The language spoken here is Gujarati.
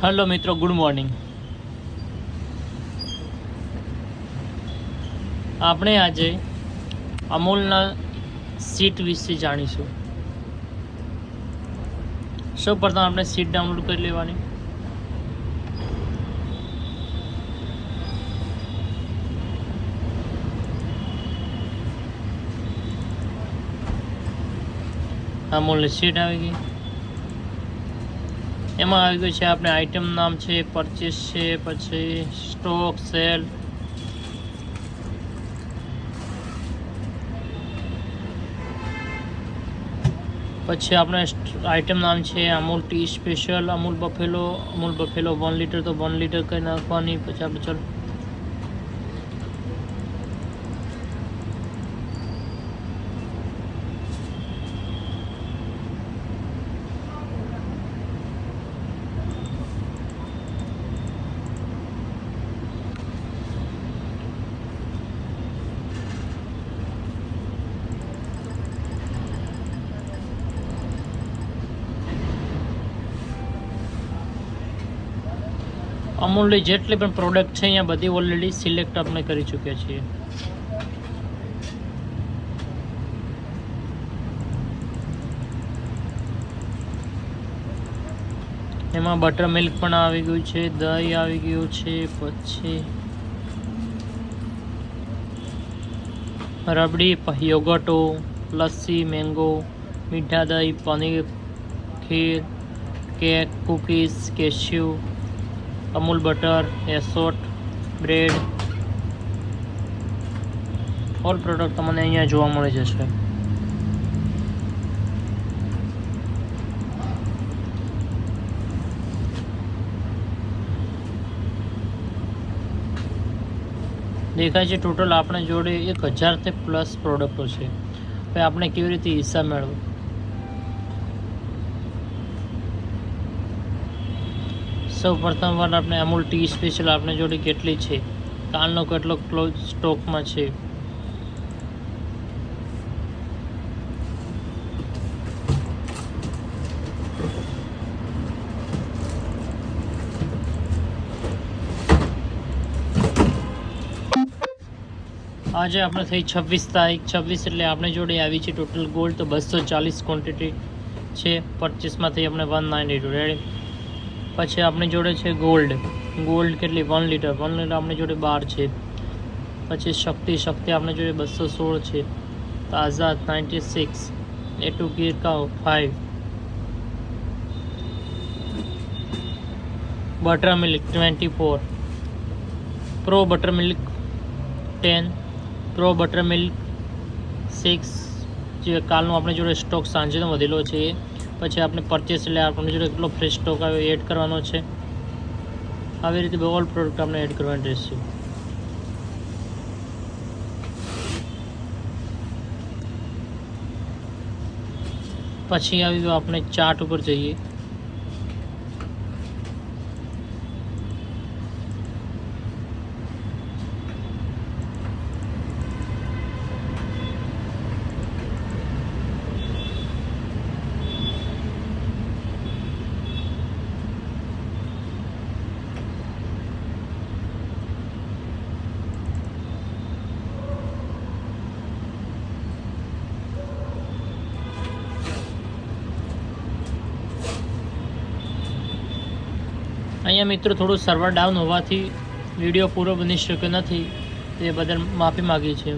હેલો મિત્રો, ગુડ મોર્નિંગ। આપણે આજે અમૂલના સીટ વિશે જાણીશું। સૌપ્રથમ આપણે સીટ ડાઉનલોડ કરી લેવાની। અમૂલની સીટ આવી ગઈ। એમાં આવી ગયું છે આપણે આઇટમ નામ છે, પરચેસ છે, પછી સ્ટોક, સેલ, પછી આપણે આઇટમ નામ છે Amul tea special, Amul Buffalo 1 litre તો 1 લીટર કરી નાખવાની। પછી આપણે ચાલો અમૂલની જેટલી પણ પ્રોડક્ટ છે અહીંયા બધી ઓલરેડી સિલેક્ટ આપણે કરી ચૂક્યા છીએ। એમાં બટર મિલ્ક પણ આવી ગયું છે, દહીં આવી ગયું છે, પછી રબડી, યોગર્ટો, લસ્સી, મેંગો, મીઠા દહીં, paneer, kheer, cake, cookies, cashew, Amul butter, એસોટ, બ્રેડ, ઓલ પ્રોડક્ટ તમને અહીંયા જોવા મળી જશે। દેખાય છે ટોટલ આપણે જોડે 1000 પ્લસ પ્રોડક્ટો છે। હવે આપણે કેવી રીતે હિસાબ મેળવો? સૌ પ્રથમ વાર આપણે અમૂલ ટી સ્પેશિયલ આપણે જોડે કેટલી છે, કાલનો કેટલો ક્લોઝ સ્ટોકમાં છે, આજે આપણે થઈ 26 તારીખ 26 એટલે આપણે જોડે આવી છે ટોટલ ગોલ્ડ તો 240 ક્વોન્ટિટી છે। પરચેસમાંથી આપણે 192 રેડી। પછી આપણી જોડે છે ગોલ્ડ કેટલી 1 લીટર આપણી જોડે 12 છે। પછી શક્તિ આપણી જોડે 216 છે। તાજા 96, A2 ગીર કાઉ 5, butter milk 24, pro butter milk 10, pro butter milk 6 જે કાલનો આપણી જોડે સ્ટોક સાંજેનો વધેલો છે। પછી આપણે પરચેસ એટલે આપણી જોડે કેટલો ફ્રેશ સ્ટોક આવ્યો એડ કરવાનો છે। આવી રીતે ઓલ પ્રોડક્ટ આપણે એડ કરવાની રહેશે। પછી આવી આપણે ચાર્ટ ઉપર જઈએ। અહીંયા મિત્રો થોડું સર્વર ડાઉન હોવાથી વિડીયો પૂરો બની શક્યો નથી, તે બદલ માફી માગીએ છીએ।